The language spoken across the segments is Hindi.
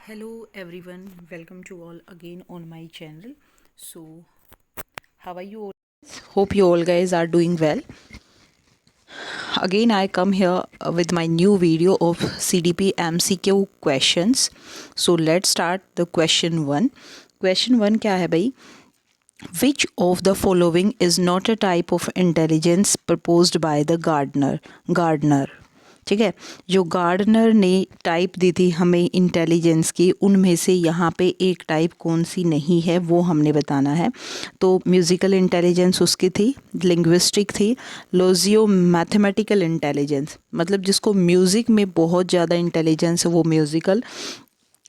Hello everyone, welcome to all again on my channel. So, how are you all? Hope you all guys are doing well. Again, I come here with my new video of CDP MCQ questions. So, let's start the question 1. Question 1 क्या है भाई? Which of the following is not a type of intelligence proposed by the Gardner. ठीक है, जो गार्डनर ने टाइप दी थी हमें इंटेलिजेंस की, उनमें से यहाँ पे एक टाइप कौन सी नहीं है वो हमने बताना है। तो म्यूज़िकल इंटेलिजेंस उसकी थी, लिंग्विस्टिक थी, लोजियो मैथमेटिकल इंटेलिजेंस मतलब जिसको म्यूज़िक में बहुत ज़्यादा इंटेलिजेंस है वो म्यूज़िकल,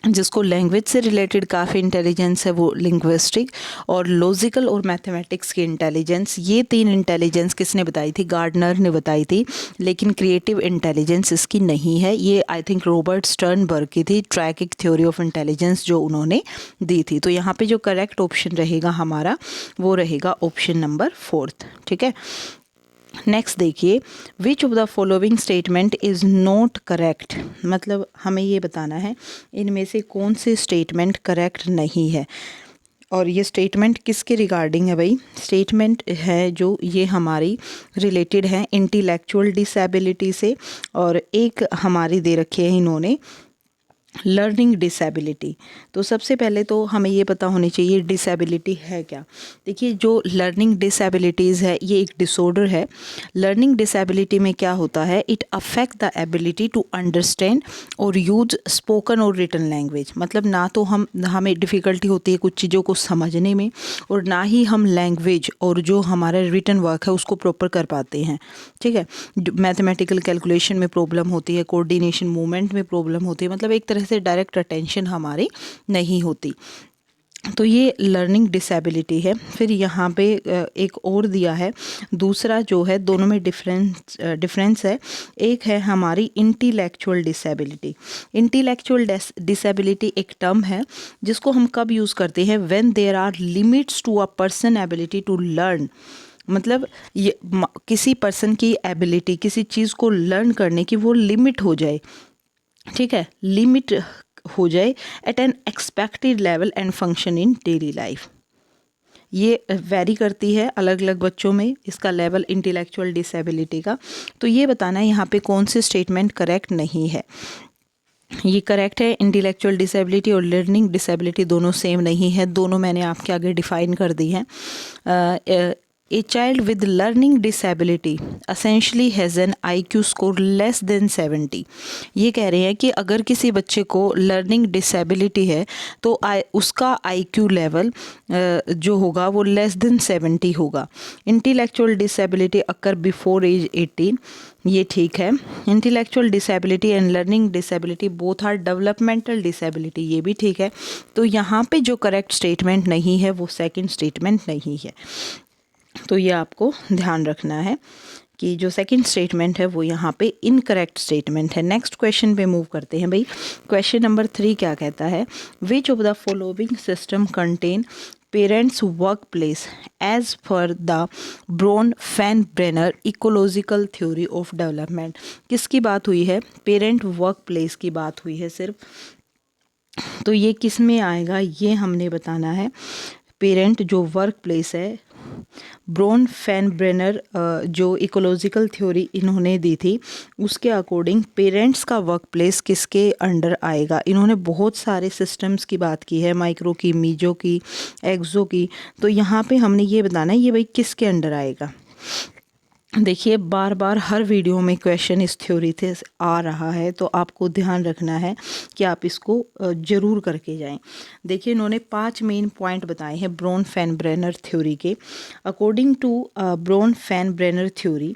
जिसको लैंग्वेज से रिलेटेड काफ़ी इंटेलिजेंस है वो लिंग्विस्टिक, और लॉजिकल और मैथमेटिक्स की इंटेलिजेंस। ये तीन इंटेलिजेंस किसने बताई थी? गार्डनर ने बताई थी। लेकिन क्रिएटिव इंटेलिजेंस इसकी नहीं है, ये आई थिंक रॉबर्ट स्टर्नबर्ग की थी, ट्रैकिक थ्योरी ऑफ इंटेलिजेंस जो उन्होंने दी थी। तो यहाँ पे जो करेक्ट ऑप्शन रहेगा हमारा वो रहेगा ऑप्शन नंबर 4। ठीक है, नेक्स्ट देखिए, which of the following statement is not correct, मतलब हमें ये बताना है इनमें से कौन से स्टेटमेंट करेक्ट नहीं है। और ये स्टेटमेंट किसके रिगार्डिंग है भाई? स्टेटमेंट है जो ये हमारी रिलेटेड है इंटेलेक्चुअल डिसेबिलिटी से, और एक हमारी दे रखी है इन्होंने लर्निंग डिसेबिलिटी। तो सबसे पहले तो हमें ये पता होनी चाहिए डिसेबिलिटी है क्या। देखिए, जो लर्निंग डिसेबिलिटीज़ है ये एक डिसऑर्डर है। लर्निंग डिसेबिलिटी में क्या होता है? It affect the ability to understand और यूज स्पोकन और रिटन लैंग्वेज, मतलब ना तो हमें डिफ़िकल्टी होती है कुछ चीज़ों को समझने में, और ना ही हम लैंग्वेज और जो हमारा रिटन वर्क है उसको प्रॉपर कर पाते हैं। ठीक है, मैथमेटिकल कैलकुलेशन में प्रॉब्लम होती है, कोऑर्डिनेशन मूवमेंट में प्रॉब्लम होती है, मतलब एक तरह से डायरेक्ट अटेंशन हमारी नहीं होती। तो ये लर्निंग डिसेबिलिटी है। फिर यहाँ पे एक और दिया है दूसरा, जो है दोनों में डिफरेंस है। एक है हमारी इंटेलेक्चुअल डिसेबिलिटी। इंटेलेक्चुअल डिसेबिलिटी एक टर्म है जिसको हम कब यूज़ करते हैं? When there are limits to a person ability to learn, मतलब ये किसी पर्सन की एबिलिटी किसी चीज़ को लर्न करने की वो लिमिट हो जाए। ठीक है, लिमिट हो जाए at an expected level and function in daily life. ये वेरी करती है अलग अलग बच्चों में इसका लेवल इंटेलेक्चुअल डिसेबिलिटी का। तो ये बताना है यहाँ पे कौन से स्टेटमेंट करेक्ट नहीं है। ये करेक्ट है, इंटेलेक्चुअल डिसेबिलिटी और लर्निंग डिसेबिलिटी दोनों सेम नहीं है, दोनों मैंने आपके आगे डिफाइन कर दी हैं। A child with learning disability essentially has an IQ score less than 70। ये कह रहे हैं कि अगर किसी बच्चे को लर्निंग डिसेबिलिटी है तो उसका IQ लेवल जो होगा वो लेस देन 70 होगा। Intellectual disability occur before age 18, ये ठीक है। Intellectual disability and learning disability both are developmental disability, ये भी ठीक है। तो यहाँ पे जो करेक्ट स्टेटमेंट नहीं है वो सेकंड स्टेटमेंट नहीं है। तो ये आपको ध्यान रखना है कि जो सेकंड स्टेटमेंट है वो यहाँ पे इनकरेक्ट स्टेटमेंट है। नेक्स्ट क्वेश्चन पे मूव करते हैं भाई। क्वेश्चन नंबर 3 क्या कहता है? Which of the following system contain parents work place as per the Bronfenbrenner ecological theory of development. किसकी बात हुई है? पेरेंट वर्क प्लेस की बात हुई है सिर्फ। तो ये किस में आएगा ये हमने बताना है। पेरेंट जो वर्क प्लेस है, ब्रोन-फेन-ब्रेनर जो इकोलॉजिकल थ्योरी इन्होंने दी थी उसके अकॉर्डिंग पेरेंट्स का वर्क प्लेस किसके अंडर आएगा? इन्होंने बहुत सारे सिस्टम्स की बात की है, माइक्रो की, मीजो की, एक्सो की। तो यहाँ पे हमने ये बताना है ये भाई किसके अंडर आएगा। देखिए, बार बार हर वीडियो में क्वेश्चन इस थ्योरी से आ रहा है, तो आपको ध्यान रखना है कि आप इसको ज़रूर करके जाएं। देखिए, इन्होंने 5 मेन पॉइंट बताए हैं ब्रोन-फेन-ब्रेनर थ्योरी के। According to Bronfenbrenner theory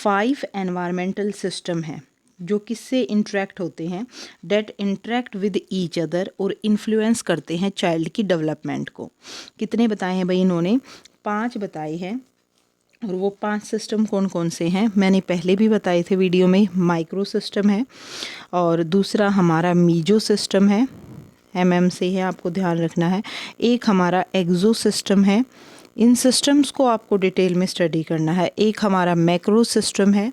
5 environmental system हैं जो किससे इंटरेक्ट होते हैं, that interact with each other और इन्फ्लुएंस करते हैं चाइल्ड की डेवलपमेंट को। कितने बताए हैं भाई इन्होंने? 5 बताए हैं। और वो 5 सिस्टम कौन कौन से हैं मैंने पहले भी बताए थे वीडियो में। माइक्रो सिस्टम है, और दूसरा हमारा मीजो सिस्टम है, MM से है, आपको ध्यान रखना है। एक हमारा एक्सो सिस्टम है, इन सिस्टम्स को आपको डिटेल में स्टडी करना है। एक हमारा मैक्रो सिस्टम है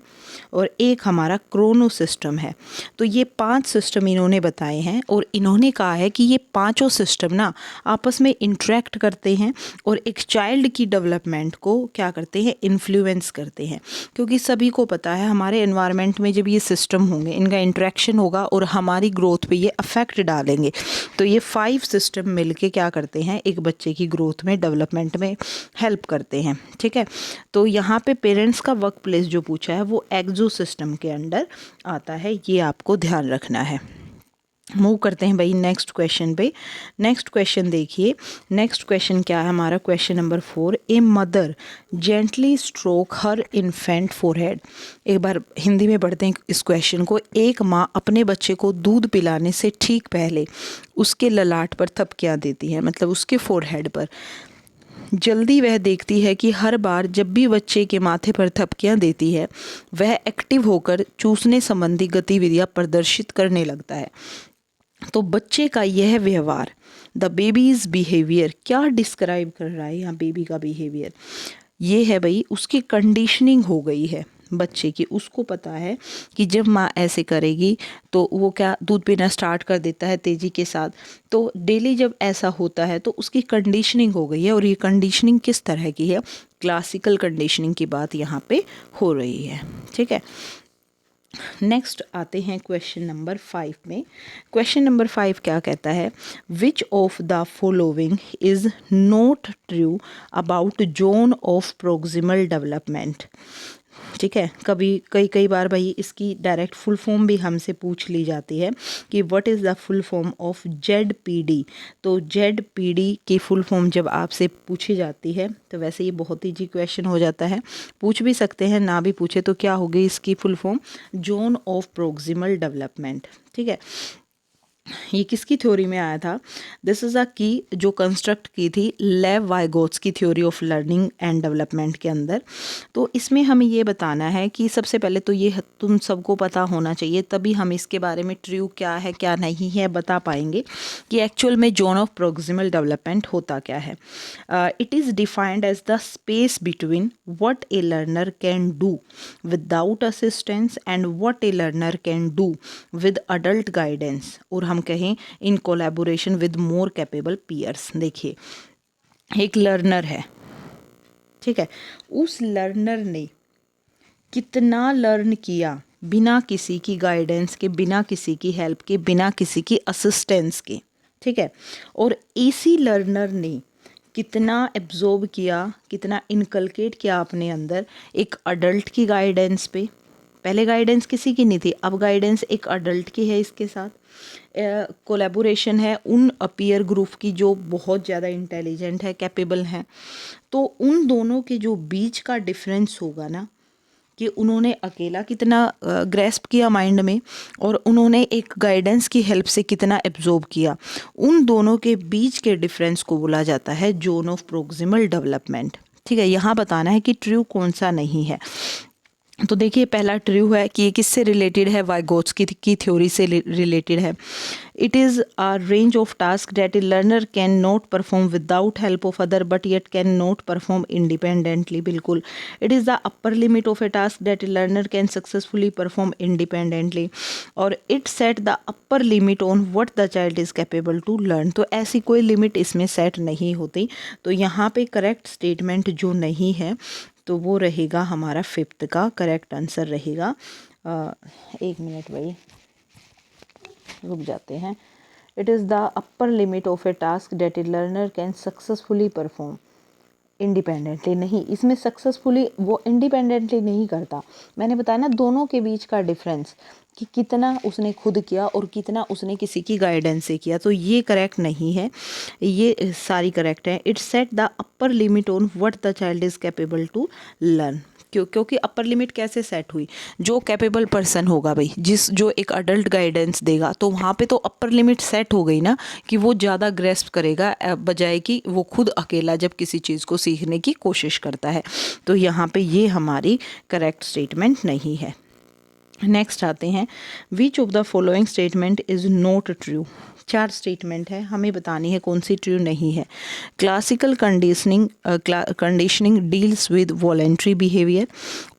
और एक हमारा क्रोनो सिस्टम है। तो ये 5 सिस्टम इन्होंने बताए हैं और इन्होंने कहा है कि ये पांचों सिस्टम ना आपस में इंटरेक्ट करते हैं और एक चाइल्ड की डेवलपमेंट को क्या करते हैं, इन्फ्लुएंस करते हैं। क्योंकि सभी को पता है हमारे एनवायरनमेंट में जब ये सिस्टम होंगे, इनका इंटरेक्शन होगा और हमारी ग्रोथ पे ये अफेक्ट डालेंगे। तो ये 5 सिस्टम मिलके क्या करते हैं, एक बच्चे की ग्रोथ में, डेवलपमेंट में हेल्प करते हैं। ठीक है, तो यहाँ पे पेरेंट्स का वर्क प्लेस जो पूछा है वो एक्सो सिस्टम के अंडर आता है, ये आपको ध्यान रखना है। मूव करते हैं भाई नेक्स्ट क्वेश्चन पे। नेक्स्ट क्वेश्चन देखिए, नेक्स्ट क्वेश्चन क्या है हमारा, question number 4। A mother gently stroke her infant forehead. एक बार हिंदी में पढ़ते हैं इस क्वेश्चन को। एक माँ अपने बच्चे को दूध पिलाने से ठीक पहले उसके ललाट पर थपकियाँ देती है, मतलब उसके फोरहेड पर। जल्दी वह देखती है कि हर बार जब भी बच्चे के माथे पर थपकियाँ देती है वह एक्टिव होकर चूसने संबंधी गतिविधियाँ प्रदर्शित करने लगता है। तो बच्चे का यह व्यवहार, द बेबीज़ बिहेवियर, क्या डिस्क्राइब कर रहा है यहाँ बेबी का बिहेवियर? ये है भाई उसकी कंडीशनिंग हो गई है बच्चे की। उसको पता है कि जब माँ ऐसे करेगी तो वो क्या दूध पीना स्टार्ट कर देता है तेज़ी के साथ। तो डेली जब ऐसा होता है तो उसकी कंडीशनिंग हो गई है। और ये कंडीशनिंग किस तरह की है, क्लासिकल कंडीशनिंग की बात यहाँ पे हो रही है। ठीक है, नेक्स्ट आते हैं क्वेश्चन नंबर 5 में। क्वेश्चन नंबर 5 क्या कहता है, which of the following is not true about zone of proximal development. ठीक है, कई बार भाई इसकी डायरेक्ट फुल फॉर्म भी हमसे पूछ ली जाती है कि what is the full form of ZPD। तो ZPD की फुल फॉर्म जब आपसे पूछी जाती है तो वैसे ये बहुत ईजी क्वेश्चन हो जाता है, पूछ भी सकते हैं, ना भी पूछे तो क्या होगी इसकी full form, zone of proximal development. ठीक है, ये किसकी थ्योरी में आया था, दिस इज़ अ की जो कंस्ट्रक्ट की थी लेव वाइगोट्स की theory of learning and development के अंदर। तो इसमें हमें ये बताना है कि सबसे पहले तो ये तुम सबको पता होना चाहिए, तभी हम इसके बारे में ट्रू क्या है क्या नहीं है बता पाएंगे कि एक्चुअल में जोन ऑफ प्रोक्सिमल डेवलपमेंट होता क्या है। It is defined as the space between what a learner can do without assistance and what a learner can do with adult guidance, और हम कहें in collaboration with more capable peers. देखिए एक लर्नर है, ठीक है, उस लर्नर ने कितना लर्न किया बिना किसी की गाइडेंस के, बिना किसी की हेल्प के, बिना किसी की असिस्टेंस के। ठीक है, और इसी लर्नर ने कितना एब्जॉर्ब किया, कितना इनकलकेट किया अपने अंदर एक अडल्ट की गाइडेंस पे। पहले गाइडेंस किसी की नहीं थी, अब गाइडेंस एक अडल्ट की है इसके साथ। कोलैबोरेशन है उन पीयर ग्रुप की जो बहुत ज़्यादा इंटेलिजेंट है, कैपेबल हैं। तो उन दोनों के जो बीच का डिफरेंस होगा ना, कि उन्होंने अकेला कितना ग्रेस्प किया माइंड में और उन्होंने एक गाइडेंस की हेल्प से कितना एब्जॉर्ब किया, उन दोनों के बीच के डिफरेंस को बोला जाता है जोन ऑफ प्रोक्सिमल डेवलपमेंट। ठीक है, यहाँ बताना है कि ट्रू कौन सा नहीं है। तो देखिए पहला ट्रू है कि ये किससे रिलेटेड है, वाइगोट्स्की की थ्योरी से रिलेटेड है। It is a range of task that a learner can not perform without help of other but yet can not perform independently. बिल्कुल, it is the upper limit of a task that a learner can successfully perform independently, और it set the upper limit on what the child is capable to learn. तो ऐसी कोई लिमिट इसमें सेट नहीं होती। तो यहाँ पे करेक्ट स्टेटमेंट जो नहीं है तो वो रहेगा हमारा 5th का करेक्ट आंसर रहेगा। 1 मिनट भाई रुक जाते हैं। It is the upper limit of a task that a learner can successfully perform independently. नहीं, इसमें सक्सेसफुली वो इंडिपेंडेंटली नहीं करता। मैंने बताया ना दोनों के बीच का डिफरेंस कि कितना उसने खुद किया और कितना उसने किसी की गाइडेंस से किया। तो ये करेक्ट नहीं है, ये सारी करेक्ट है। It set the upper limit on what the child is capable to learn. क्योंकि अपर लिमिट कैसे सेट हुई, जो कैपेबल पर्सन होगा भाई, जो एक अडल्ट गाइडेंस देगा, तो वहाँ पे तो अपर लिमिट सेट हो गई ना कि वो ज़्यादा ग्रेस्प करेगा बजाय कि वो खुद अकेला जब किसी चीज़ को सीखने की कोशिश करता है। तो यहाँ पे ये हमारी करेक्ट स्टेटमेंट नहीं है। नेक्स्ट आते हैं, which of the following statement is not true. 4 statement है, हमें बतानी है कौन सी ट्रू नहीं है। Classical conditioning deals with voluntary behaviour,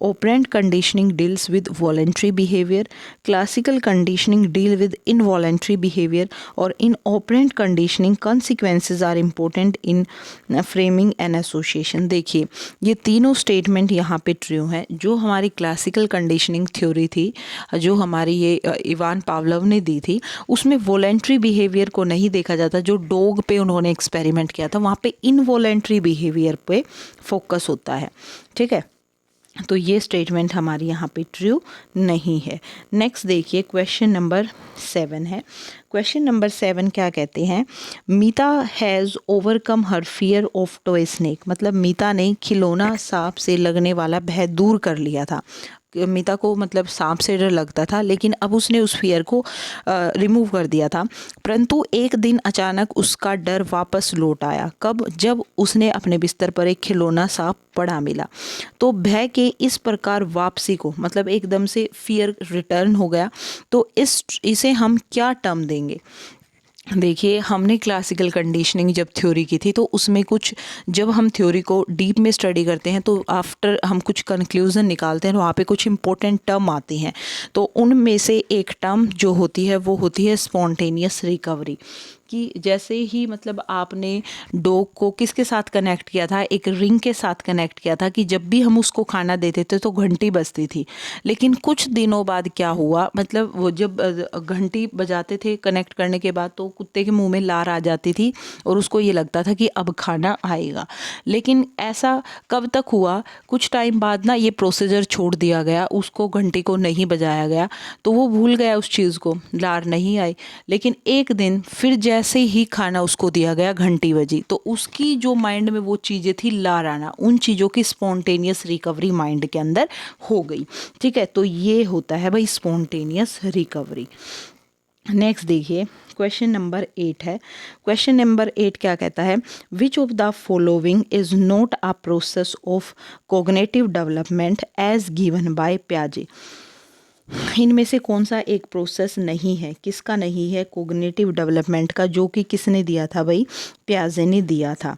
operant conditioning deals with voluntary behaviour, classical conditioning deal with involuntary behaviour, और in operant conditioning consequences are important in framing an association. देखिए ये तीनों स्टेटमेंट यहाँ पे ट्रू हैं। जो हमारी क्लासिकल कंडीशनिंग थ्योरी थी, जो हमारी ये इवान पावलोव ने दी थी, उसमें वॉलेंट्री बिहेवियर को नहीं देखा जाता। जो डॉग पे उन्होंने एक्सपेरिमेंट किया था वहाँ पे इनवॉलेंट्री बिहेवियर पे फोकस होता है। ठीक है, तो ये स्टेटमेंट हमारी यहाँ पे ट्रू नहीं है। नेक्स्ट देखिए, क्वेश्चन नंबर 7 है। क्वेश्चन नंबर 7 क्या कहते हैं, Meeta has overcome her fear of toy snake. मतलब मीता ने खिलौना सांप से लगने वाला भय दूर कर लिया था। मीता को मतलब सांप से डर लगता था, लेकिन अब उसने उस फियर को रिमूव कर दिया था। परंतु एक दिन अचानक उसका डर वापस लौट आया। कब? जब उसने अपने बिस्तर पर एक खिलौना सांप पड़ा मिला। तो भय के इस प्रकार वापसी को, मतलब एकदम से फियर रिटर्न हो गया, तो इसे हम क्या टर्म देंगे? देखिए हमने क्लासिकल कंडीशनिंग जब थ्योरी की थी, तो उसमें कुछ, जब हम थ्योरी को डीप में स्टडी करते हैं तो आफ्टर हम कुछ कंक्लूजन निकालते हैं, वहाँ पे कुछ इंपॉर्टेंट टर्म आती हैं। तो उनमें से एक टर्म जो होती है वो होती है स्पॉन्टेनियस रिकवरी। कि जैसे ही मतलब आपने डॉग को किसके साथ कनेक्ट किया था, एक रिंग के साथ कनेक्ट किया था कि जब भी हम उसको खाना देते थे तो घंटी बजती थी। लेकिन कुछ दिनों बाद क्या हुआ, मतलब वो जब घंटी बजाते थे कनेक्ट करने के बाद, तो कुत्ते के मुंह में लार आ जाती थी और उसको ये लगता था कि अब खाना आएगा। लेकिन ऐसा कब तक हुआ, कुछ टाइम बाद ना ये प्रोसीजर छोड़ दिया गया, उसको घंटी को नहीं बजाया गया, तो वो भूल गया उस चीज़ को, लार नहीं आई। लेकिन एक दिन फिर जैसे ही खाना उसको दिया गया, घंटी बजी, तो उसकी जो माइंड में वो चीज़ें थी, लार आना, उन चीज़ों की स्पॉन्टेनियस रिकवरी माइंड के अंदर हो गई। ठीक है, तो ये होता है भाई स्पॉन्टेनियस रिकवरी। नेक्स्ट देखिए, क्वेश्चन नंबर 8 है। क्वेश्चन नंबर 8 क्या कहता है, which of the following is not a process of cognitive development as given by प्याजे। इनमें से कौन सा एक प्रोसेस नहीं है, किसका नहीं है कोग्निटिव डेवलपमेंट का, जो कि किसने दिया था भाई, प्याजे ने दिया था।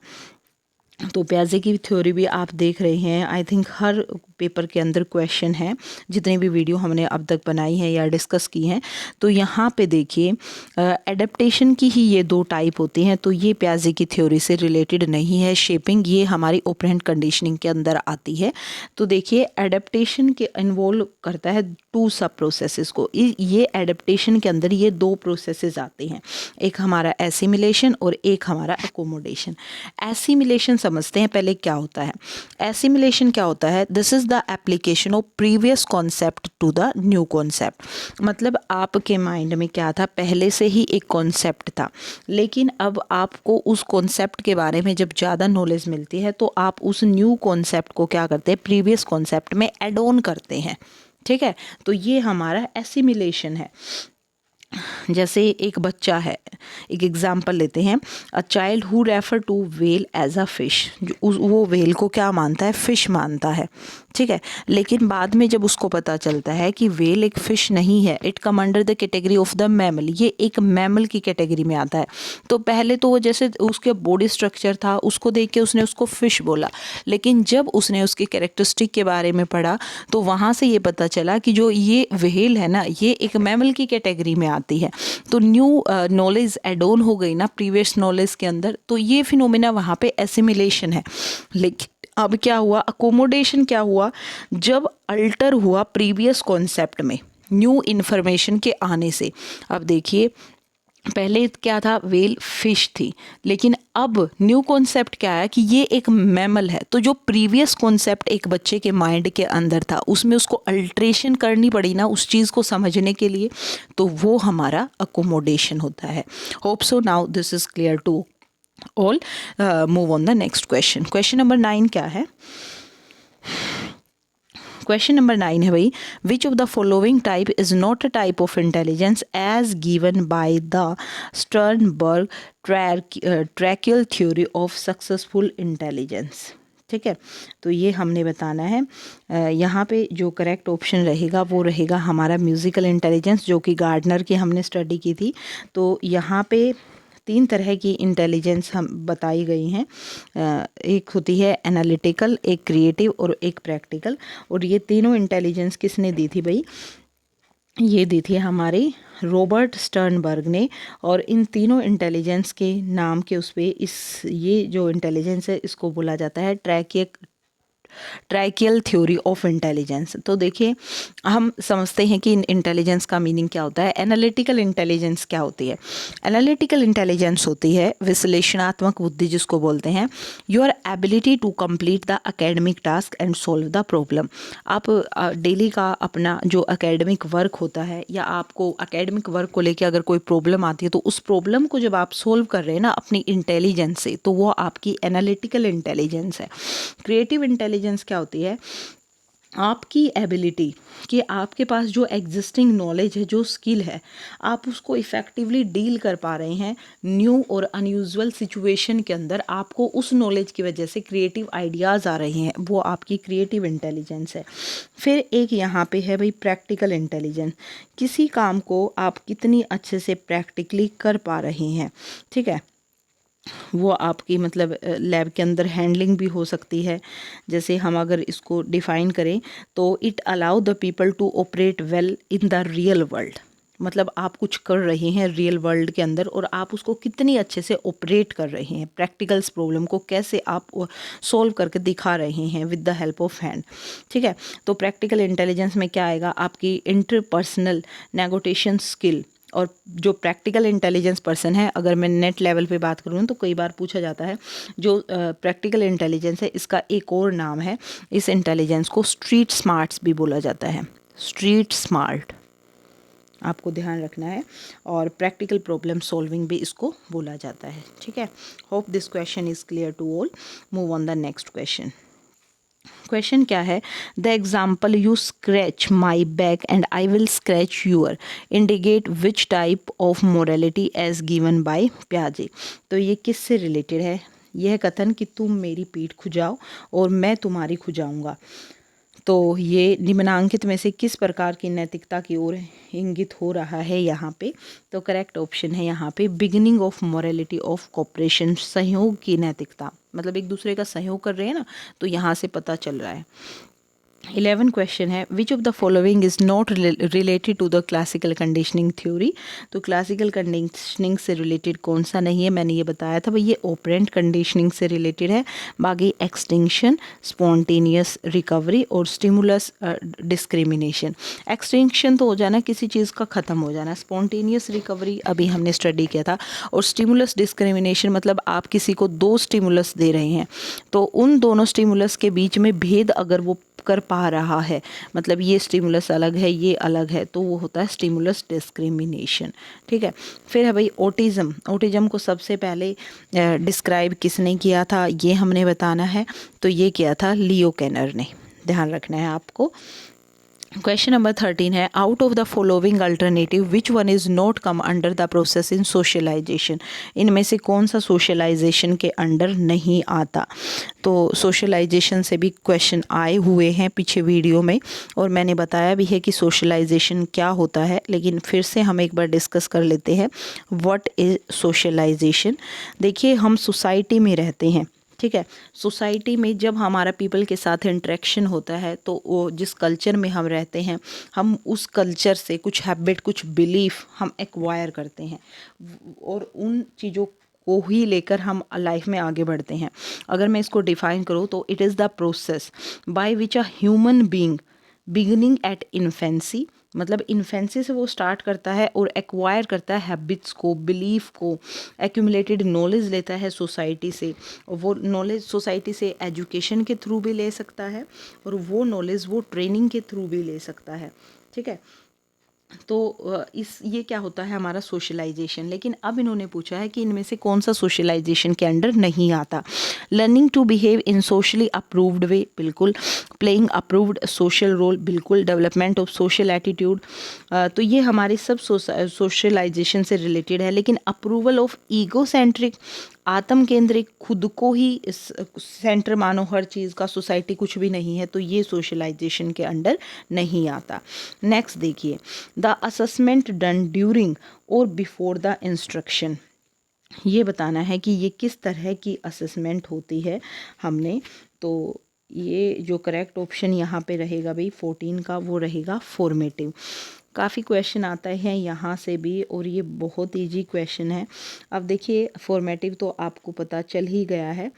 तो प्याजे की थ्योरी भी आप देख रहे हैं, आई थिंक हर पेपर के अंदर क्वेश्चन है, जितनी भी वीडियो हमने अब तक बनाई है या डिस्कस की हैं। तो यहाँ पे देखिए एडेप्टेशन की ही ये 2 टाइप होती हैं, तो ये प्याजे की थ्योरी से रिलेटेड नहीं है। शेपिंग ये हमारी ऑपरेंट कंडीशनिंग के अंदर आती है। तो देखिए एडेप्टेशन के इन्वॉल्व करता है 2 सब प्रोसेसेस को। ये एडेप्टेशन के अंदर ये 2 प्रोसेसेस आते हैं, एक हमारा एसिमिलेशन और एक हमारा अकोमोडेशन। एसिमिलेशन समझते हैं पहले क्या होता है। एसिमिलेशन क्या होता है, this is the application of previous concept to the new concept. मतलब आपके माइंड में क्या था, पहले से ही एक कॉन्सेप्ट था, लेकिन अब आपको उस कॉन्सेप्ट के बारे में जब ज़्यादा नॉलेज मिलती है तो आप उस न्यू कॉन्सेप्ट को क्या करते हैं, प्रीवियस कॉन्सेप्ट में एड ऑन करते हैं। ठीक है, तो ये हमारा एसिमिलेशन है। जैसे एक बच्चा है, एक एग्जाम्पल लेते हैं, a child who refer to whale as a fish. वो वेल को क्या मानता है, फिश मानता है। ठीक है, लेकिन बाद में जब उसको पता चलता है कि वेल एक फिश नहीं है, it come under the category of the mammal, ये एक मैमल की कैटेगरी में आता है। तो पहले तो वो जैसे उसके बॉडी स्ट्रक्चर था उसको देख के उसने उसको फिश बोला, लेकिन जब उसने उसकी कैरेक्टरिस्टिक के बारे में पढ़ा तो वहाँ से ये पता चला कि जो ये वेल है ना, ये एक मैमल की कैटेगरी में आती है। तो न्यू नॉलेज एड ऑन हो गई ना प्रीवियस नॉलेज के अंदर, तो ये फिनोमिना वहाँ पे एसिमिलेशन है। लेकिन अब क्या हुआ, अकोमोडेशन क्या हुआ, जब अल्टर हुआ प्रीवियस कॉन्सेप्ट में न्यू इन्फॉर्मेशन के आने से। अब देखिए पहले क्या था, वेल फिश थी, लेकिन अब न्यू कॉन्सेप्ट क्या है कि ये एक मैमल है। तो जो प्रीवियस कॉन्सेप्ट एक बच्चे के माइंड के अंदर था उसमें उसको अल्ट्रेशन करनी पड़ी ना उस चीज़ को समझने के लिए, तो वो हमारा अकोमोडेशन होता है। Hope so now this is clear to all. Move on the next question. Question number 9 क्या है, क्वेश्चन नंबर 9 है भाई, which of the following type is not a type of intelligence as given by the Sternberg triarchic theory of successful intelligence. ठीक है, तो ये हमने बताना है। यहाँ पे जो करेक्ट ऑप्शन रहेगा वो रहेगा हमारा म्यूज़िकल इंटेलिजेंस, जो कि गार्डनर की हमने स्टडी की थी। तो यहाँ पे 3 तरह की इंटेलिजेंस हम बताई गई हैं। एक होती है एनालिटिकल, एक क्रिएटिव और एक प्रैक्टिकल। और ये तीनों इंटेलिजेंस किसने दी थी भाई? ये दी थी हमारे रॉबर्ट स्टर्नबर्ग ने। और इन तीनों इंटेलिजेंस के नाम के उस पे ये जो इंटेलिजेंस है इसको बोला जाता है ट्रैकियल थ्योरी ऑफ इंटेलिजेंस। तो देखिए, हम समझते हैं कि इन इंटेलिजेंस का मीनिंग क्या होता है। एनालिटिकल इंटेलिजेंस क्या होती है? एनालिटिकल इंटेलिजेंस होती है विश्लेषणात्मक बुद्धि, जिसको बोलते हैं your ability to complete the academic task and solve the problem. आप डेली का अपना जो एकेडमिक वर्क होता है, या आपको एकेडमिक वर्क को लेकर अगर कोई प्रॉब्लम आती है, तो उस प्रॉब्लम को जब आप सोल्व कर रहे हैं ना अपनी इंटेलिजेंस से, तो वो आपकी एनालिटिकल इंटेलिजेंस है। क्रिएटिव इंटेलिजेंस क्या होती है? आपकी एबिलिटी कि आपके पास जो एग्जिस्टिंग नॉलेज है, जो स्किल है, आप उसको इफ़ेक्टिवली डील कर पा रहे हैं न्यू और अनयूजुअल सिचुएशन के अंदर। आपको उस नॉलेज की वजह से क्रिएटिव आइडियाज़ आ रहे हैं, वो आपकी क्रिएटिव इंटेलिजेंस है। फिर एक यहाँ पे है भाई प्रैक्टिकल इंटेलिजेंस। किसी काम को आप कितनी अच्छे से प्रैक्टिकली कर पा रहे हैं, ठीक है, वो आपकी मतलब लैब के अंदर हैंडलिंग भी हो सकती है। जैसे हम अगर इसको डिफ़ाइन करें तो it allow the people to operate well in the real world. मतलब आप कुछ कर रहे हैं रियल वर्ल्ड के अंदर और आप उसको कितनी अच्छे से ऑपरेट कर रहे हैं, प्रैक्टिकल्स प्रॉब्लम को कैसे आप सॉल्व करके दिखा रहे हैं with the help of hand, ठीक है। तो प्रैक्टिकल इंटेलिजेंस में क्या आएगा? आपकी इंटरपर्सनल नेगोटिएशन स्किल। और जो प्रैक्टिकल इंटेलिजेंस पर्सन है, अगर मैं नेट लेवल पे बात करूँ तो कई बार पूछा जाता है, जो प्रैक्टिकल इंटेलिजेंस है इसका एक और नाम है, इस इंटेलिजेंस को स्ट्रीट स्मार्ट्स भी बोला जाता है। स्ट्रीट स्मार्ट आपको ध्यान रखना है। और प्रैक्टिकल प्रॉब्लम सॉल्विंग भी इसको बोला जाता है, ठीक है। Hope this question is clear to all. Move on the next question. Question क्या है? The example you scratch my back and I will scratch your indicate which type of morality as given by प्याजे। तो ये किससे रिलेटेड है? यह कथन कि तुम मेरी पीठ खुजाओ और मैं तुम्हारी खुजाऊंगा, तो ये निम्नांकित में से किस प्रकार की नैतिकता की ओर इंगित हो रहा है यहाँ पे? तो करेक्ट ऑप्शन है यहाँ पे beginning of morality of cooperation, सहयोग की नैतिकता। मतलब एक दूसरे का सहयोग कर रहे हैं ना, तो यहाँ से पता चल रहा है। 11 क्वेश्चन है which of the following is not related to the classical conditioning theory. तो क्लासिकल कंडीशनिंग से रिलेटेड कौन सा नहीं है? मैंने ये बताया था भाई, ये ऑपरेंट कंडीशनिंग से रिलेटेड है। बाकी एक्सटिंक्शन, स्पॉन्टेनियस रिकवरी और स्टिमुलस डिस्क्रिमिनेशन। एक्सटिंक्शन तो हो जाना, किसी चीज़ का ख़त्म हो जाना। स्पॉन्टेनियस रिकवरी अभी हमने स्टडी किया था। और स्टिमुलस डिस्क्रिमिनेशन मतलब आप किसी को 2 स्टिमुलस दे रहे हैं, तो उन दोनों स्टिमुलस के बीच में भेद अगर वो कर पा रहा है, मतलब ये स्टिमुलस अलग है, ये अलग है, तो वो होता है स्टिमुलस डिस्क्रिमिनेशन, ठीक है। फिर है भाई ऑटिज़म। ऑटिज़म को सबसे पहले डिस्क्राइब किसने किया था, ये हमने बताना है। तो ये किया था लियो कैनर ने, ध्यान रखना है आपको। क्वेश्चन नंबर 13 है out of the following alternative which one is not come under the process in socialization. इनमें से कौन सा सोशलाइजेशन के अंडर नहीं आता? तो सोशलाइजेशन से भी क्वेश्चन आए हुए हैं पीछे वीडियो में, और मैंने बताया भी है कि सोशलाइजेशन क्या होता है, लेकिन फिर से हम एक बार डिस्कस कर लेते हैं व्हाट इज़ सोशलाइजेशन। देखिए, हम सोसाइटी में रहते हैं, ठीक है। सोसाइटी में जब हमारा पीपल के साथ इंटरेक्शन होता है, तो वो जिस कल्चर में हम रहते हैं, हम उस कल्चर से कुछ हैबिट, कुछ बिलीफ हम एक्वायर करते हैं, और उन चीज़ों को ही लेकर हम लाइफ में आगे बढ़ते हैं। अगर मैं इसको डिफाइन करूँ तो it is the process by which a human being beginning eight infancy, मतलब इन्फेंसी से वो स्टार्ट करता है और एक्वायर करता है हैबिट्स को, बिलीफ को, एक्यूमुलेटेड नॉलेज लेता है सोसाइटी से। और वो नॉलेज सोसाइटी से एजुकेशन के थ्रू भी ले सकता है, और वो नॉलेज वो ट्रेनिंग के थ्रू भी ले सकता है, ठीक है। तो ये क्या होता है हमारा सोशलाइजेशन। लेकिन अब इन्होंने पूछा है कि इनमें से कौन सा सोशलाइजेशन के अंडर नहीं आता। Learning to behave in socially approved way, बिल्कुल। प्लेइंग अप्रूव्ड सोशल रोल, बिल्कुल। डेवलपमेंट ऑफ सोशल एटीट्यूड, तो ये हमारे सब सोशलाइजेशन से रिलेटेड है। लेकिन अप्रूवल ऑफ ईगो सेंट्रिक आत्म केंद्रित, खुद को ही सेंटर मानो हर चीज़ का, सोसाइटी कुछ भी नहीं है, तो ये सोशलाइजेशन के अंडर नहीं आता। नेक्स्ट देखिए, द असेसमेंट डन ड्यूरिंग और बिफोर द इंस्ट्रक्शन। ये बताना है कि ये किस तरह की असेसमेंट होती है हमने, तो ये जो करेक्ट ऑप्शन यहाँ पे रहेगा भाई 14 का, वो रहेगा फॉर्मेटिव। काफ़ी क्वेश्चन आता है यहाँ से भी, और ये बहुत इजी क्वेश्चन है। अब देखिए फॉर्मेटिव तो आपको पता चल ही गया है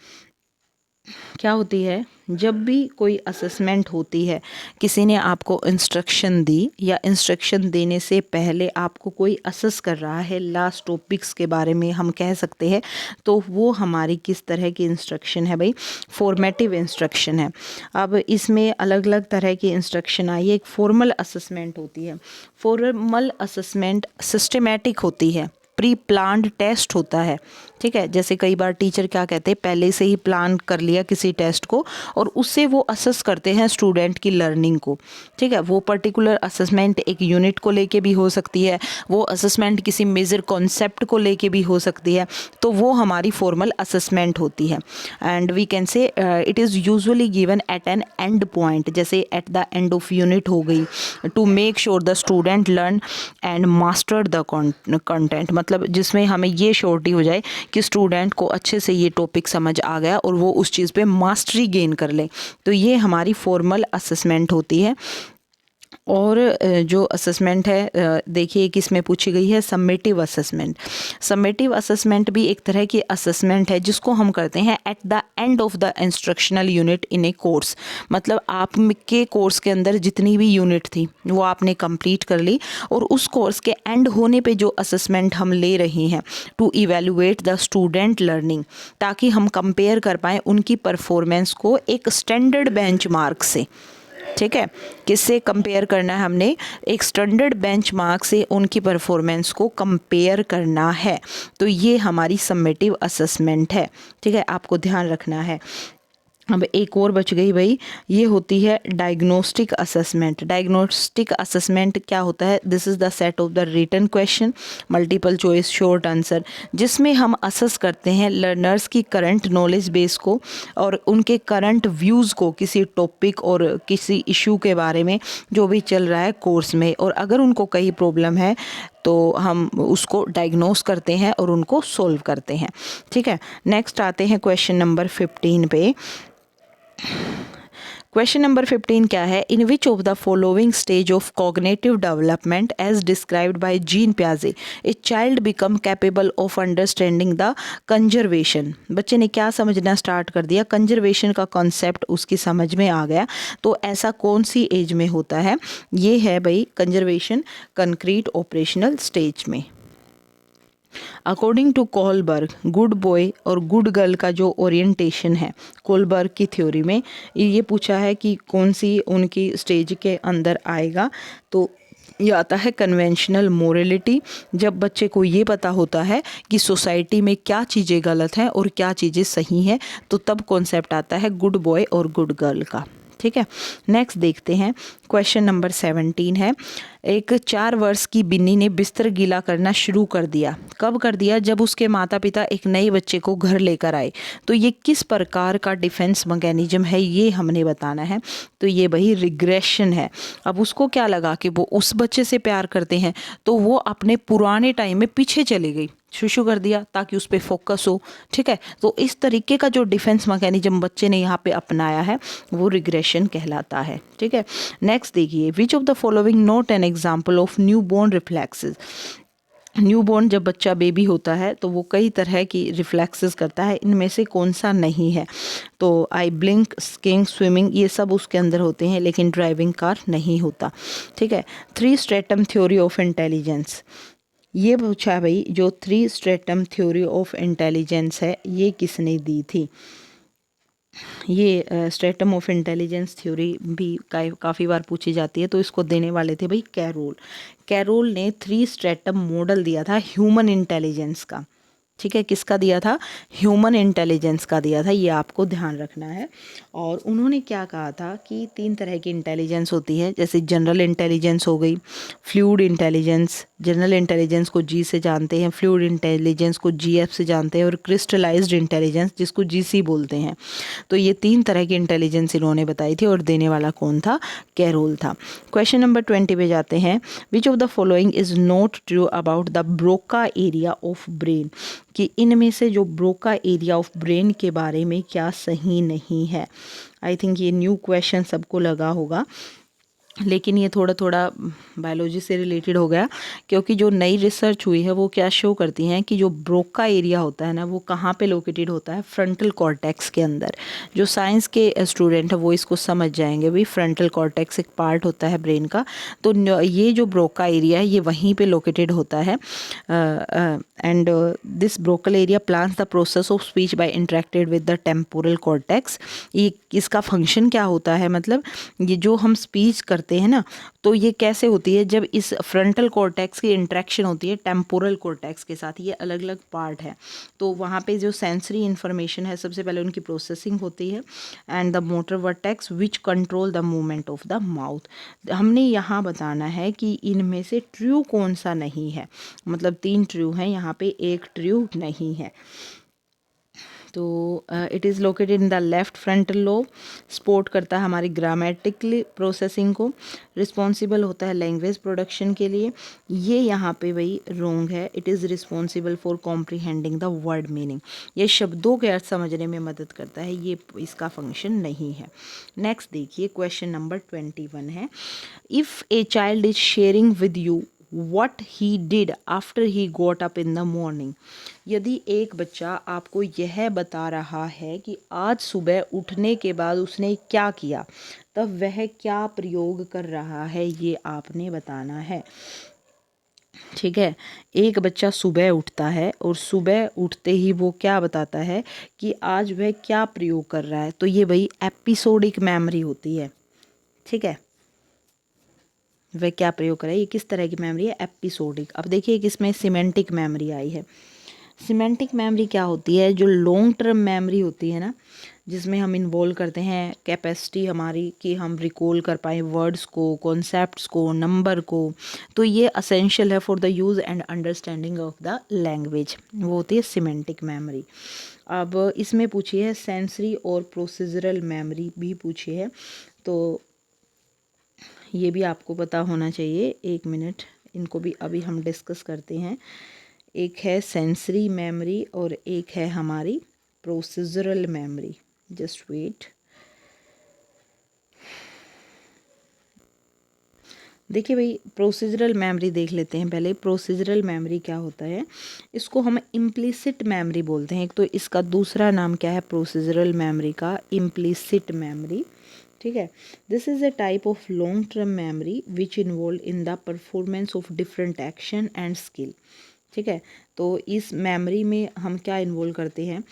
क्या होती है। जब भी कोई असेसमेंट होती है, किसी ने आपको इंस्ट्रक्शन दी या इंस्ट्रक्शन देने से पहले आपको कोई असेस कर रहा है लास्ट टॉपिक्स के बारे में, हम कह सकते हैं, तो वो हमारी किस तरह की इंस्ट्रक्शन है भाई, फॉर्मेटिव इंस्ट्रक्शन है। अब इसमें अलग अलग तरह की इंस्ट्रक्शन आई है। एक फॉर्मल असेसमेंट होती है। फॉर्मल असेसमेंट सिस्टमेटिक होती है, प्री प्लान्ड टेस्ट होता है, ठीक है। जैसे कई बार टीचर क्या कहते हैं, पहले से ही प्लान कर लिया किसी टेस्ट को और उससे वो असेस करते हैं स्टूडेंट की लर्निंग को, ठीक है। वो पर्टिकुलर असेसमेंट एक यूनिट को लेके भी हो सकती है, वो असेसमेंट किसी मेजर कॉन्सेप्ट को लेके भी हो सकती है, तो वो हमारी फॉर्मल असेसमेंट होती है। And we can say it is usually given at an end point, जैसे at the end of unit हो गई, to make sure the student learn and master the content, मतलब जिसमें हमें ये श्योरिटी हो जाए कि स्टूडेंट को अच्छे से ये टॉपिक समझ आ गया और वो उस चीज़ पे मास्टरी गेन कर ले, तो ये हमारी फॉर्मल असेसमेंट होती है। और जो असेसमेंट है देखिए किसमें पूछी गई है, सम्मेटिव असेसमेंट। सम्मेटिव असेसमेंट भी एक तरह की असेसमेंट है जिसको हम करते हैं eight the end of the instructional unit in A course, मतलब आपके कोर्स के अंदर जितनी भी यूनिट थी वो आपने कंप्लीट कर ली और उस कोर्स के एंड होने पे जो असेसमेंट हम ले रहे हैं to evaluate the student learning, ताकि हम कंपेयर कर पाएँ उनकी परफॉर्मेंस को एक स्टैंडर्ड बेंचमार्क से, ठीक है। किससे कंपेयर करना है हमने, एक स्टैंडर्ड बेंचमार्क से उनकी परफॉर्मेंस को कंपेयर करना है, तो ये हमारी सम्मेटिव असेसमेंट है, ठीक है, आपको ध्यान रखना है। अब एक और बच गई भाई, ये होती है डायग्नोस्टिक असेसमेंट। डायग्नोस्टिक असेसमेंट क्या होता है, this is the set of the written question, multiple choice, short answer, जिसमें हम असेस करते हैं लर्नर्स की करंट नॉलेज बेस को और उनके करंट व्यूज़ को किसी टॉपिक और किसी इशू के बारे में जो भी चल रहा है कोर्स में, और अगर उनको कहीं प्रॉब्लम है तो हम उसको डायग्नोस करते हैं और उनको सॉल्व करते हैं, ठीक है। नेक्स्ट आते हैं क्वेश्चन नंबर 15 पे। क्वेश्चन नंबर 15 क्या है, in which of the following stage of cognitive development as described by Jean पियाजे a child become capable of understanding the conservation. बच्चे ने क्या समझना स्टार्ट कर दिया, कंजर्वेशन का कॉन्सेप्ट उसकी समझ में आ गया, तो ऐसा कौन सी एज में होता है, ये है भाई कंजर्वेशन कंक्रीट ऑपरेशनल स्टेज में। According to Kohlberg, good boy और गुड गर्ल का जो ओरिएंटेशन है कोलबर्ग की थ्योरी में, ये पूछा है कि कौन सी उनकी स्टेज के अंदर आएगा, तो ये आता है कन्वेंशनल मोरलिटी। जब बच्चे को ये पता होता है कि सोसाइटी में क्या चीज़ें गलत हैं और क्या चीज़ें सही हैं, तो तब कॉन्सेप्ट आता है गुड बॉय और गुड गर्ल का, ठीक है। नेक्स्ट देखते हैं, क्वेश्चन नंबर 17 है, एक 4 वर्ष की बिन्नी ने बिस्तर गीला करना शुरू कर दिया। कब कर दिया, जब उसके माता पिता एक नए बच्चे को घर लेकर आए। तो ये किस प्रकार का डिफेंस मैकेनिज्म है, ये हमने बताना है। तो ये वही रिग्रेशन है। अब उसको क्या लगा कि वो उस बच्चे से प्यार करते हैं, तो वो अपने पुराने टाइम में पीछे चली गई, शुरू कर दिया ताकि उस पर फोकस हो, ठीक है। तो इस तरीके का जो डिफेंस मैकेनिज्म बच्चे ने यहाँ पे अपनाया है वो रिग्रेशन कहलाता है, ठीक है। नेक्स्ट देखिए, which of the following not an example of new born reflexes. New born जब बच्चा बेबी होता है तो वो कई तरह की रिफ्लेक्सेस करता है, इनमें से कौन सा नहीं है, तो आई ब्लिंक, स्किंग, स्विमिंग, ये सब उसके अंदर होते हैं, लेकिन ड्राइविंग कार नहीं होता, ठीक है। 3 स्ट्रेटम थ्योरी ऑफ इंटेलिजेंस, ये पूछा है भाई, जो 3 स्ट्रेटम थ्योरी ऑफ इंटेलिजेंस है ये किसने दी थी। ये स्ट्रेटम ऑफ इंटेलिजेंस थ्योरी भी काफ़ी बार पूछी जाती है, तो इसको देने वाले थे भाई कैरोल। कैरोल ने 3 स्ट्रेटम मॉडल दिया था ह्यूमन इंटेलिजेंस का, ठीक है, किसका दिया था? ह्यूमन इंटेलिजेंस का दिया था, ये आपको ध्यान रखना है। और उन्होंने क्या कहा था कि 3 तरह की इंटेलिजेंस होती है, जैसे जनरल इंटेलिजेंस हो गई, फ्लूइड इंटेलिजेंस, जनरल इंटेलिजेंस को जी से जानते हैं, फ्लूइड इंटेलिजेंस को जीएफ से जानते हैं, और क्रिस्टलाइज्ड इंटेलिजेंस जिसको जीसी बोलते हैं। तो ये 3 तरह की इंटेलिजेंस इन्होंने बताई थी, और देने वाला कौन था? कैरोल था। क्वेश्चन नंबर 20 पे जाते हैं। Which of the following is not true about the Broca area of brain, कि इनमें से जो ब्रोका एरिया ऑफ ब्रेन के बारे में क्या सही नहीं है। आई थिंक ये न्यू क्वेश्चन सबको लगा होगा, लेकिन ये थोड़ा थोड़ा बायोलॉजी से रिलेटेड हो गया, क्योंकि जो नई रिसर्च हुई है वो क्या शो करती हैं कि जो ब्रोका एरिया होता है ना, वो कहाँ पे लोकेटेड होता है? फ्रंटल कॉर्टेक्स के अंदर। जो साइंस के स्टूडेंट है वो इसको समझ जाएंगे, भाई फ्रंटल कॉर्टेक्स एक पार्ट होता है ब्रेन का, तो ये जो ब्रोका एरिया है ये वहीं पे लोकेटेड होता है। And this ब्रोकल area plans the process of speech bye interacted with the temporal cortex. ये इसका फंक्शन क्या होता है, मतलब ये जो हम स्पीच करते हैं ना, तो ये कैसे होती है? जब इस फ्रंटल कॉर्टेक्स की इंटरेक्शन होती है टेम्पोरल कॉर्टेक्स के साथ, ये अलग अलग पार्ट है, तो वहाँ पे जो सेंसरी इन्फॉर्मेशन है सबसे पहले उनकी प्रोसेसिंग होती है, and the motor vertex which control the movement of the mouth. हमने यहाँ बताना है कि इनमें से ट्रू कौन सा नहीं है, मतलब 3 ट्रू हैं, यहाँ पे एक ट्रू नहीं है। तो it is located in the left frontal lobe, support करता है हमारी ग्रामेटिकली प्रोसेसिंग को, रिस्पॉन्सिबल होता है लैंग्वेज प्रोडक्शन के लिए। ये यहाँ पे वही रोंग है, it is responsible for comprehending the word meaning, ये शब्दों के अर्थ समझने में मदद करता है, ये इसका फंक्शन नहीं है। नेक्स्ट देखिए, क्वेश्चन नंबर 21 है, if a child is sharing with you what he did after he got up in the morning। यदि एक बच्चा आपको यह बता रहा है कि आज सुबह उठने के बाद उसने क्या किया, तब वह क्या प्रयोग कर रहा है, ये आपने बताना है। ठीक है, एक बच्चा सुबह उठता है और सुबह उठते ही वो क्या बताता है कि आज वह क्या प्रयोग कर रहा है, तो ये वही एपिसोडिक मेमोरी होती है। ठीक है, वह क्या प्रयोग कर रहा है, ये किस तरह की मेमोरी है? एपिसोडिक। अब देखिए कि इसमें सिमेंटिक मेमोरी आई है। सिमेंटिक मेमोरी क्या होती है? जो लॉन्ग टर्म मेमोरी होती है ना, जिसमें हम इन्वॉल्व करते हैं कैपेसिटी हमारी कि हम रिकॉल कर पाएँ वर्ड्स को, कॉन्सेप्ट्स को, नंबर को, तो ये असेंशियल है for the use and understanding of the language, वो होती है सिमेंटिक मेमोरी। अब इसमें पूछी है सेंसरी और प्रोसीजरल मेमोरी भी पूछी है, तो ये भी आपको पता होना चाहिए। एक मिनट, इनको भी अभी हम डिस्कस करते हैं। एक है सेंसरी मेमोरी और एक है हमारी प्रोसीजरल मेमोरी। Just wait. देखिए भाई, प्रोसीजरल मेमोरी देख लेते हैं पहले। प्रोसीजरल मेमोरी क्या होता है? इसको हम इम्प्लिसिट मेमोरी बोलते हैं। एक तो इसका दूसरा नाम क्या है प्रोसीजरल मेमोरी का? Implicit memory. ठीक है, this is a type of long term memory which involve in the performance of different action and skill. ठीक है, तो इस मेमोरी में हम क्या इन्वॉल्व करते हैं?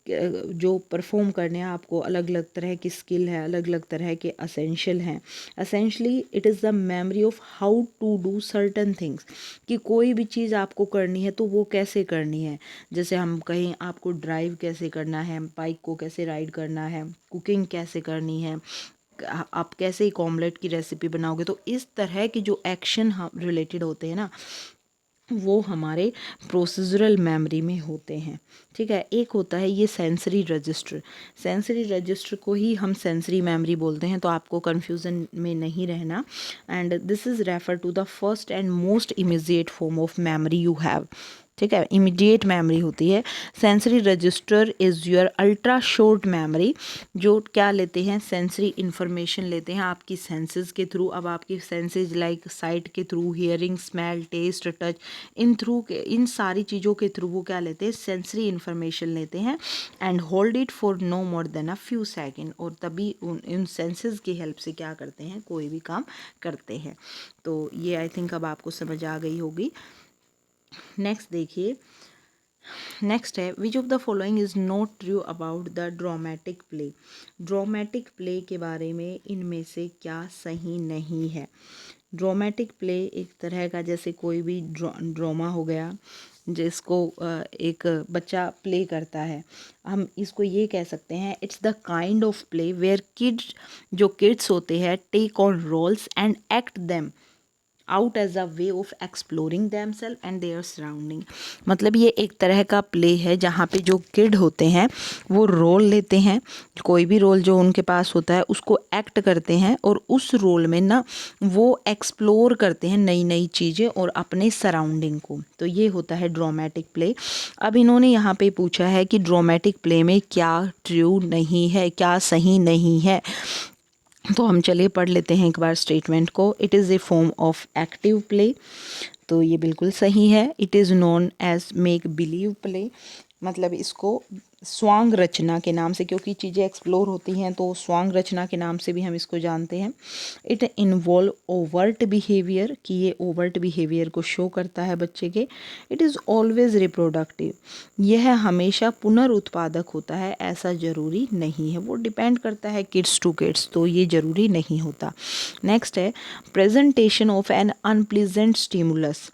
जो परफॉर्म करने हैं आपको, अलग अलग तरह की स्किल है, अलग अलग तरह के असेंशियल हैं। Essentially it is the memory of how to do certain things, कि कोई भी चीज़ आपको करनी है तो वो कैसे करनी है। जैसे हम कहें आपको ड्राइव कैसे करना है, बाइक को कैसे राइड करना है, कुकिंग कैसे करनी है, आप कैसे एक ऑमलेट की रेसिपी बनाओगे, तो इस तरह के जो एक्शन हम रिलेटेड होते हैं ना, वो हमारे प्रोसीजरल मेमोरी में होते हैं। ठीक है, एक होता है ये सेंसरी रजिस्टर। सेंसरी रजिस्टर को ही हम सेंसरी मेमोरी बोलते हैं, तो आपको कन्फ्यूज़न में नहीं रहना। And this is refer to the first and most immediate form of memory you have. ठीक है, इमीडिएट मेमोरी होती है। Sensory register is your ultra short memory, जो क्या लेते हैं? सेंसरी इन्फॉर्मेशन लेते हैं आपकी सेंसेस के थ्रू। अब आपकी सेंसेस लाइक साइट के through, hearing, smell, taste, touch, इन सारी चीज़ों के थ्रू वो क्या लेते हैं? सेंसरी इन्फॉर्मेशन लेते हैं, and hold it for no more than a few seconds, और तभी उन सेंसेस की हेल्प से क्या करते हैं? कोई भी काम करते हैं। तो ये आई थिंक अब आपको समझ आ गई होगी। नेक्स्ट देखिए, नेक्स्ट है, which of the following is not true about the dramatic play. Dramatic play के बारे में इनमें से क्या सही नहीं है? ड्रामेटिक प्ले एक तरह का, जैसे कोई भी ड्रामा हो गया, जिसको एक बच्चा प्ले करता है, हम इसको ये कह सकते हैं it's the kind of play where kids, जो किड्स होते हैं, take on roles and act them out as a way of exploring themselves and their surrounding. मतलब ये एक तरह का प्ले है जहाँ पे जो किड होते हैं वो रोल लेते हैं, कोई भी रोल जो उनके पास होता है उसको एक्ट करते हैं और उस रोल में ना वो एक्सप्लोर करते हैं नई नई चीज़ें और अपने सराउंडिंग को। तो ये होता है ड्रामेटिक प्ले। अब इन्होंने यहाँ पे पूछा है कि ड्रामेटिक प्ले में क्या ट्रू नहीं है, क्या सही नहीं है। तो हम चलिए पढ़ लेते हैं एक बार स्टेटमेंट को। It is a form of active play, तो ये बिल्कुल सही है। It is known as make believe play, मतलब इसको स्वांग रचना के नाम से, क्योंकि चीज़ें एक्सप्लोर होती हैं तो स्वांग रचना के नाम से भी हम इसको जानते हैं। इट इन्वॉल्व ओवर्ट बिहेवियर, कि ये ओवर्ट बिहेवियर को शो करता है बच्चे के। इट इज़ ऑलवेज रिप्रोडक्टिव, यह हमेशा पुनरुत्पादक होता है, ऐसा ज़रूरी नहीं है, वो डिपेंड करता है किड्स टू किड्स, तो ये ज़रूरी नहीं होता। नेक्स्ट है presentation of an unpleasant stimulus,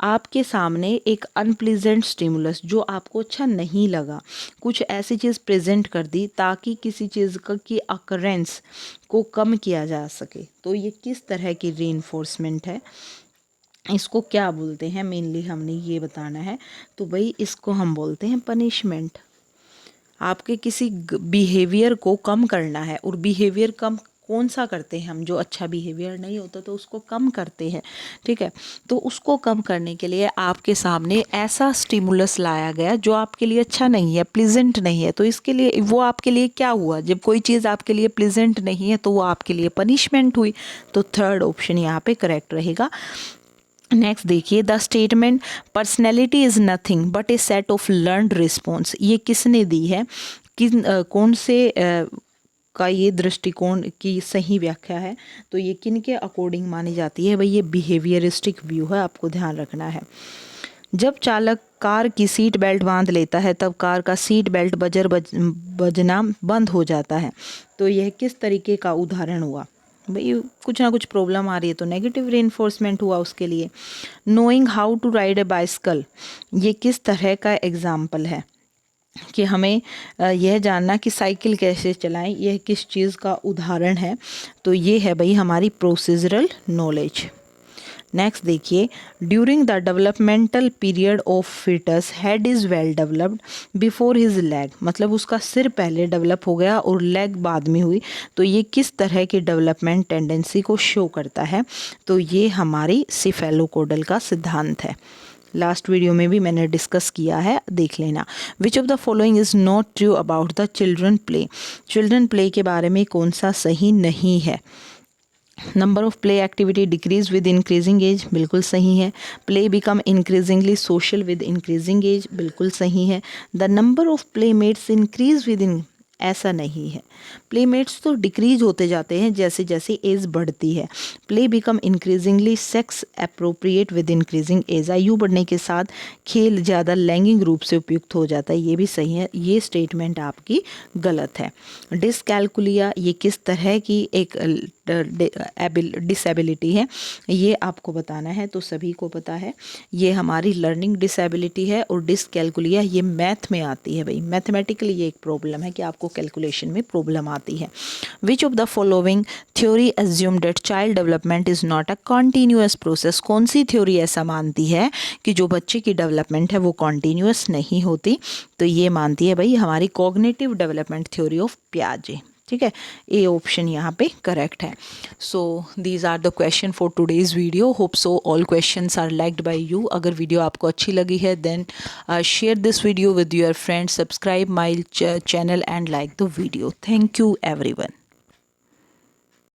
आपके सामने एक अनप्लीजेंट स्टिमुलस जो आपको अच्छा नहीं लगा, कुछ ऐसी चीज़ प्रेजेंट कर दी ताकि किसी चीज़ की अकरेंस को कम किया जा सके। तो ये किस तरह की रीइंफोर्समेंट है, इसको क्या बोलते हैं, मेनली हमने ये बताना है। तो भाई इसको हम बोलते हैं पनिशमेंट। आपके किसी बिहेवियर को कम करना है, और बिहेवियर कम कौन सा करते हैं हम, जो अच्छा बिहेवियर नहीं होता तो उसको कम करते हैं, ठीक है। तो उसको कम करने के लिए आपके सामने ऐसा स्टिमुलस लाया गया जो आपके लिए अच्छा नहीं है, प्लीजेंट नहीं है, तो इसके लिए वो आपके लिए क्या हुआ, जब कोई चीज़ आपके लिए प्लीजेंट नहीं है तो वो आपके लिए पनिशमेंट हुई। तो थर्ड ऑप्शन यहाँ पे करेक्ट रहेगा। नेक्स्ट देखिए, the statement personality is nothing but A set of learned response, ये किसने दी है, किन कौन से का ये दृष्टिकोण की सही व्याख्या है, तो ये किन के अकॉर्डिंग मानी जाती है। भाई ये बिहेवियरिस्टिक व्यू है, आपको ध्यान रखना है। जब चालक कार की सीट बेल्ट बांध लेता है तब कार का सीट बेल्ट बजना बंद हो जाता है, तो यह किस तरीके का उदाहरण हुआ। भाई कुछ ना कुछ प्रॉब्लम आ रही है तो नेगेटिव रेनफोर्समेंट हुआ उसके लिए। Knowing how to ride a bicycle, ये किस तरह का एग्जाम्पल है कि हमें यह जानना कि साइकिल कैसे चलाएं, यह किस चीज़ का उदाहरण है। तो ये है भाई हमारी प्रोसीजरल नॉलेज। नेक्स्ट देखिए, during the developmental period of foetus head is well developed before his leg, मतलब उसका सिर पहले डेवलप हो गया और लेग बाद में हुई, तो ये किस तरह की डेवलपमेंट टेंडेंसी को शो करता है। तो ये हमारी सिफेलोकोडल का सिद्धांत है, लास्ट वीडियो में भी मैंने डिस्कस किया है, देख लेना। Which of the following is not true about the children play, children play के बारे में कौन सा सही नहीं है। Number of play activity decrease with increasing age, बिल्कुल सही है। Play become increasingly social with increasing age, बिल्कुल सही है। The number of playmates increase within, ऐसा नहीं है, प्लेमेट्स तो डिक्रीज होते जाते हैं जैसे जैसे एज बढ़ती है। Play become increasingly sex appropriate with increasing age, आयु बढ़ने के साथ खेल ज़्यादा लैंगिक रूप से उपयुक्त हो जाता है, ये भी सही है, ये स्टेटमेंट आपकी गलत है। डिसकैलकुलिया, ये किस तरह की एक डिसेबिलिटी है, ये आपको बताना है, तो सभी को पता है ये हमारी लर्निंग डिसेबिलिटी है। और डिसकैलकुलिया ये मैथ में आती है, भाई मैथमेटिकली ये एक प्रॉब्लम है कि आपको कैलकुलेशन में प्रॉब्लम आती है। Which of the following theory assume date child development is not a continuous process, कौन सी थ्योरी ऐसा मानती है कि जो बच्चे की डेवलपमेंट है वो कॉन्टीन्यूअस नहीं होती। तो ये मानती है भाई हमारी कॉग्निटिव डेवलपमेंट थ्योरी ऑफ पियाजे, ठीक है, ए ऑप्शन यहाँ पे करेक्ट है। So these are the question for today's video, hope so all questions are liked by you. अगर वीडियो आपको अच्छी लगी है then share this video with your friends, subscribe my channel and like the video. Thank you everyone.